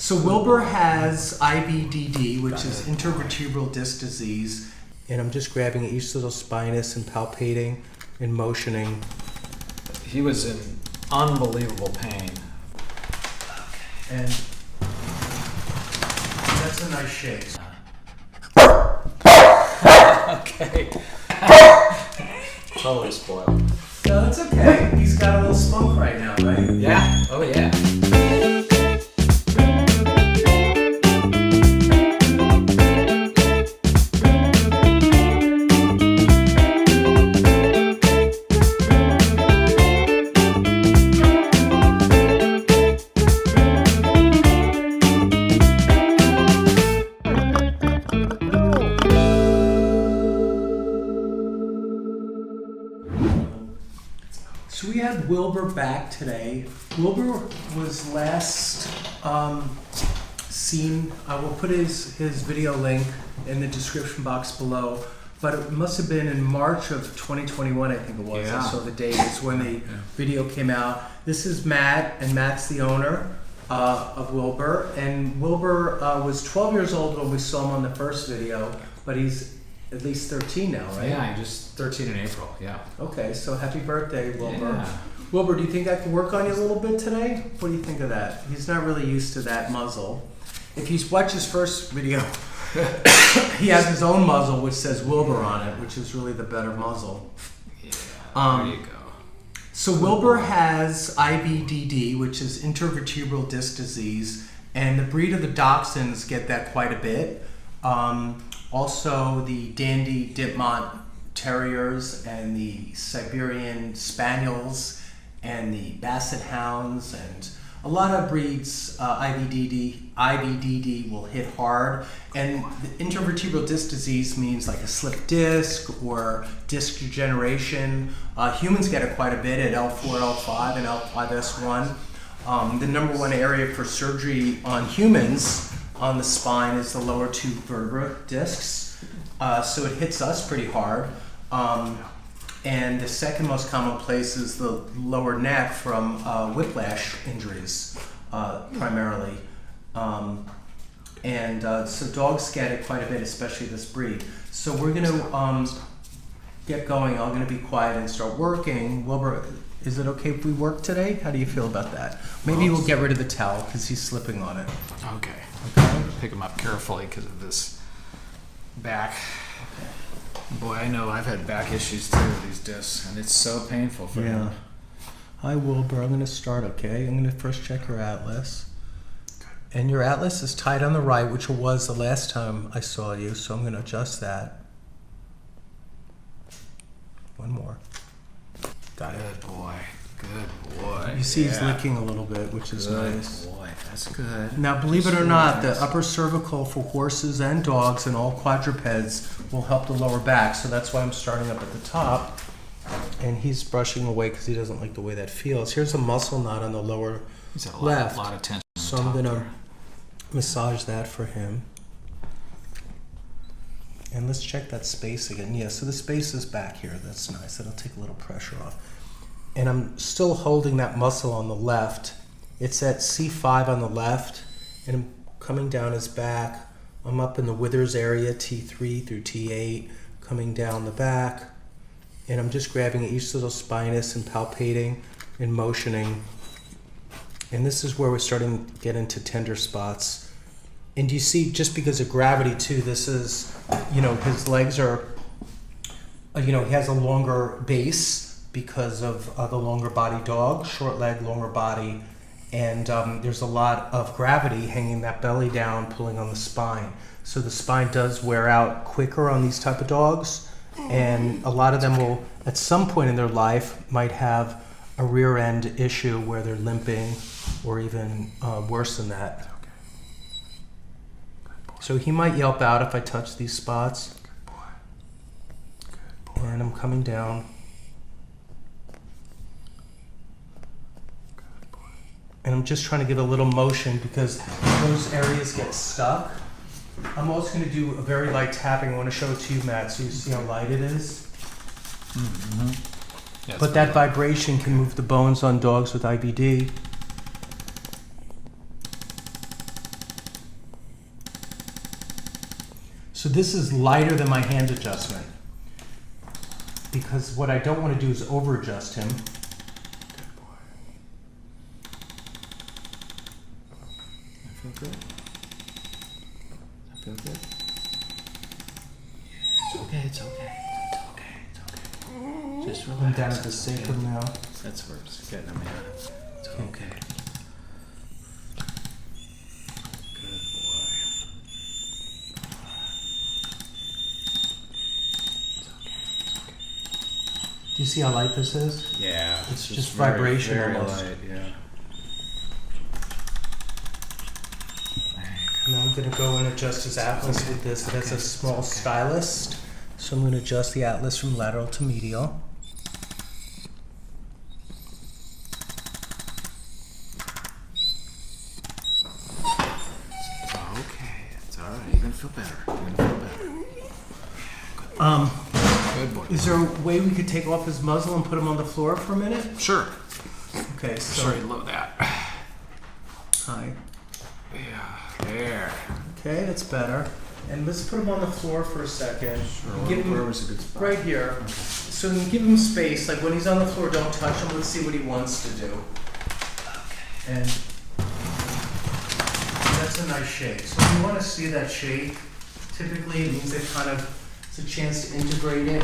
So Wilbur has Ivdd, which is Intervertebral Disc Disease, and I'm just grabbing each little spinous and palpating and motioning. He was in unbelievable pain. And that's a nice shake. Okay. Totally spoiled. No, it's okay. He's got a little spunk right now, right? Yeah. Oh, yeah. So we had Wilbur back today. Wilbur was last seen, I will put his video link in the description box below, but it must have been in March of 2021, I think it was. Yeah. I saw the date, it's when the video came out. This is Matt, and Matt's the owner of Wilbur. And Wilbur was 12 years old when we saw him on the first video, but he's at least 13 now, right? Yeah, just 13 in April, yeah. Okay, so happy birthday, Wilbur. Yeah. Wilbur, do you think I can work on you a little bit today? What do you think of that? He's not really used to that muzzle. If you watch his first video, he has his own muzzle which says Wilbur on it, which is really the better muzzle. Yeah, there you go. So Wilbur has Ivdd, which is Intervertebral Disc Disease, and the breed of the Dachshunds get that quite a bit. Also, the Dandy Dipmont Terriers and the Siberian Spaniels and the Basset Hounds and a lot of breeds, Ivdd will hit hard. And the intervertebral disc disease means like a slipped disc or disc degeneration. Humans get it quite a bit at L4, L5, and L5S1. The number one area for surgery on humans on the spine is the lower two vertebra discs, so it hits us pretty hard. And the second most common place is the lower neck from whiplash injuries, primarily. So dogs get it quite a bit, especially this breed. So we're going to get going. I'm going to be quiet and start working. Wilbur, is it okay if we work today? How do you feel about that? Maybe we'll get rid of the towel because he's slipping on it. Okay. Okay. Pick him up carefully because of this back. Boy, I know I've had back issues too with these discs, and it's so painful for him. Hi, Wilbur. I'm going to start, okay? I'm going to first check your atlas. And your atlas is tight on the right, which it was the last time I saw you, so I'm going to adjust that. One more. Got it. Good boy. Good boy. You see he's licking a little bit, which is nice. Good boy. That's good. Now, believe it or not, the upper cervical for horses and dogs and all quadrupeds will help the lower back. So that's why I'm starting up at the top. And he's brushing away because he doesn't like the way that feels. Here's a muscle knot on the lower He's had left. A lot of tension. So I'm going to massage that for him. And let's check that space again. Yeah, so the space is back here. That's nice. That'll take a little pressure off. And I'm still holding that muscle on the left. It's at C5 on the left, and I'm coming down his back. I'm up in the withers area, T3 through T8, coming down the back. And I'm just grabbing each little spinous and palpating and motioning. And this is where we're starting to get into tender spots. And you see, just because of gravity too, this is, his legs are, he has a longer base because of the longer body dog, short leg, longer body. And there's a lot of gravity hanging that belly down, pulling on the spine. So the spine does wear out quicker on these type of dogs. And a lot of them will, at some point in their life, might have a rear end issue where they're limping or even worse than that. So he might yelp out if I touch these spots. Good boy. Good boy. And I'm coming down. Good boy. And I'm just trying to give a little motion because those areas get stuck. I'm also going to do a very light tapping. I want to show it to you, Matt, so you see how light it is. Mm-hmm. Yeah, but that vibration can move the bones on dogs with IBD. So this is lighter than my hand adjustment. Because what I don't want to do is over adjust him. Good boy. I feel good. I feel good. It's okay, it's okay. It's okay, it's okay. Just relax. I'm down at the sacrum now. That's where it's getting him, yeah. It's okay. Good boy. It's okay, it's okay. Do you see how light this is? Yeah. It's just vibration very almost. light, yeah. Now I'm going to go and adjust his atlas with this. It has a small stylus. So I'm going to adjust the atlas from lateral to medial. Okay, it's all right. You're gonna feel better. You're gonna feel better. Good boy. Is there a way we could take off his muzzle and put him on the floor for a minute? Sure. Okay, so. Sorry, love that. Hi. Yeah, there. Okay, that's better. And let's put him on the floor for a second. Sure. Give him Where was a good spot? right here. Okay. So we can give him space. Like when he's on the floor, don't touch him. Let's see what he wants to do. And that's a nice shake. So if you want to see that shake, typically it means it's a chance to integrate it.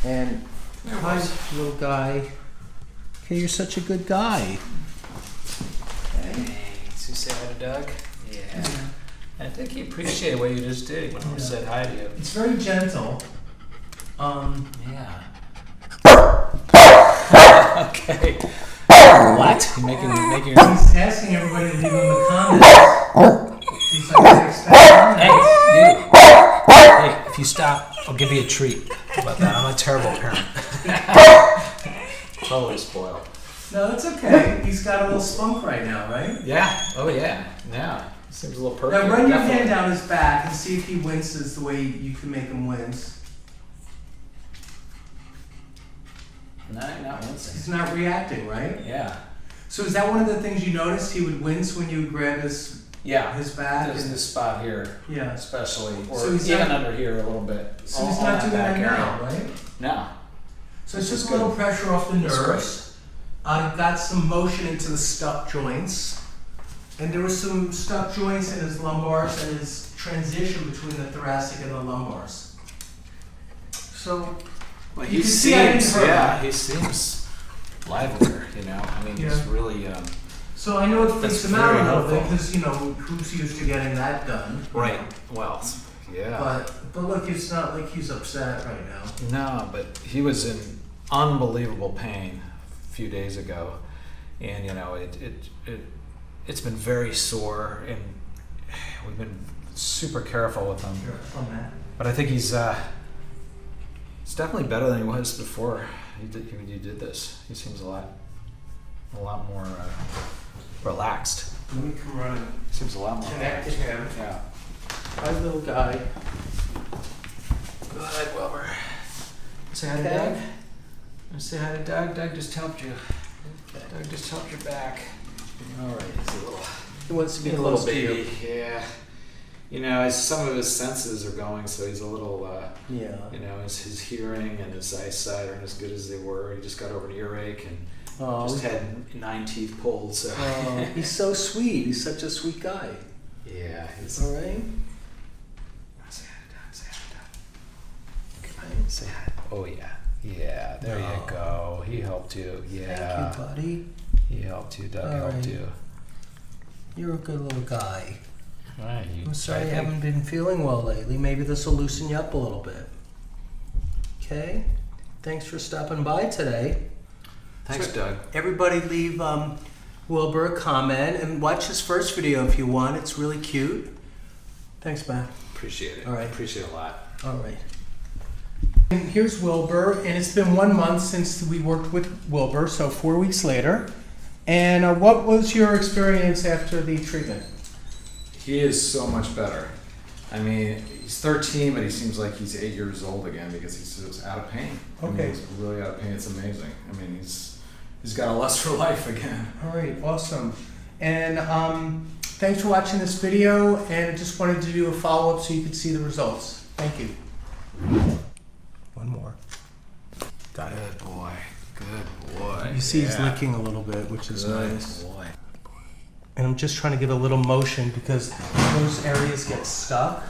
And hi, little guy. Okay, you're such a good guy. Okay. Thanks. You say hi to Doug? Yeah. I think he appreciated what you just did when he said hi to you. It's very gentle. Yeah. Okay. What? You making He's asking everybody to leave him in the comments. He's like, I expect Hey, you. Hey, if you stop, I'll give you a treat. How about that? I'm a terrible parent. Totally spoiled. No, that's okay. He's got a little spunk right now, right? Yeah. Oh yeah. Yeah. Seems a little perky. Now run your Definitely. hand down his back and see if he winces the way you can make him wince. No, you're not wincing. He's not reacting, right? Yeah. So is that one of the things you noticed? He would wince when you grab his Yeah. back? There's And, this spot here, yeah. especially, or So he's even not- under here a little bit. So he's on not doing back that area. now, right? No. So it's This is just a little good. pressure off the That's nerves. I got some motion into the stuck joints. And there was some stuck joints in his lumbars and his transition between the thoracic and the lumbars. So Well, You can see I didn't hurt him. he seems livelier, you know. I mean, he's Yeah. really, So I know it freaks That's him out a very little bit helpful. because, you know, who's used to getting that done. right. Well, yeah. But look, it's not like he's upset right now. No, but he was in unbelievable pain a few days ago. And, you know, it's been very sore, and we've been super careful with him. Here, on that. But I think he's definitely better than he was before you did this. He seems a lot more relaxed. Let me come run and Seems a lot more connect to relaxed. him. Yeah. Hi, little guy. Go ahead, Wilbur. Say hi to Okay. Doug. Say hi to Doug. Doug just helped you. Doug just helped your back. All right. He's a little. He wants to be A close little to you. baby. Yeah. You know, some of his senses are going, so he's a little. Yeah. You know, his hearing and his eyesight aren't as good as they were. He just got over an earache and Oh, just had 9 teeth pulled. So. he's so sweet. He's such a sweet guy. Yeah. He's. All right. Say hi to Doug. Say hi to Doug. Come on. Say hi. Oh yeah. Yeah. There you go. He helped you. Yeah. Thank you, buddy. He helped you. Doug All helped right. you. You're a good little guy. Right. I'm sorry you haven't been feeling well lately. Maybe this will loosen you up a little bit. Okay? Thanks for stopping by today. Thanks, So- Doug. Everybody leave Wilbur a comment and watch his first video if you want. It's really cute. Thanks, Matt. Appreciate it. All right. Appreciate it a lot. All right. And here's Wilbur, and it's been 1 month since we worked with Wilbur, so 4 weeks later. And what was your experience after the treatment? He is so much better. I mean, he's 13, but he seems like he's 8 years old again because he's just out of pain. I Okay. mean, he's really out of pain. It's amazing. I mean, he's got a lust for life again. All right, awesome. And Thanks for watching this video, and I just wanted to do a follow-up so you could see the results. Thank you. One more. Got it. Good boy. Good boy. You see he's licking a little bit, which is Good nice. boy. And I'm just trying to give a little motion because those areas get stuck.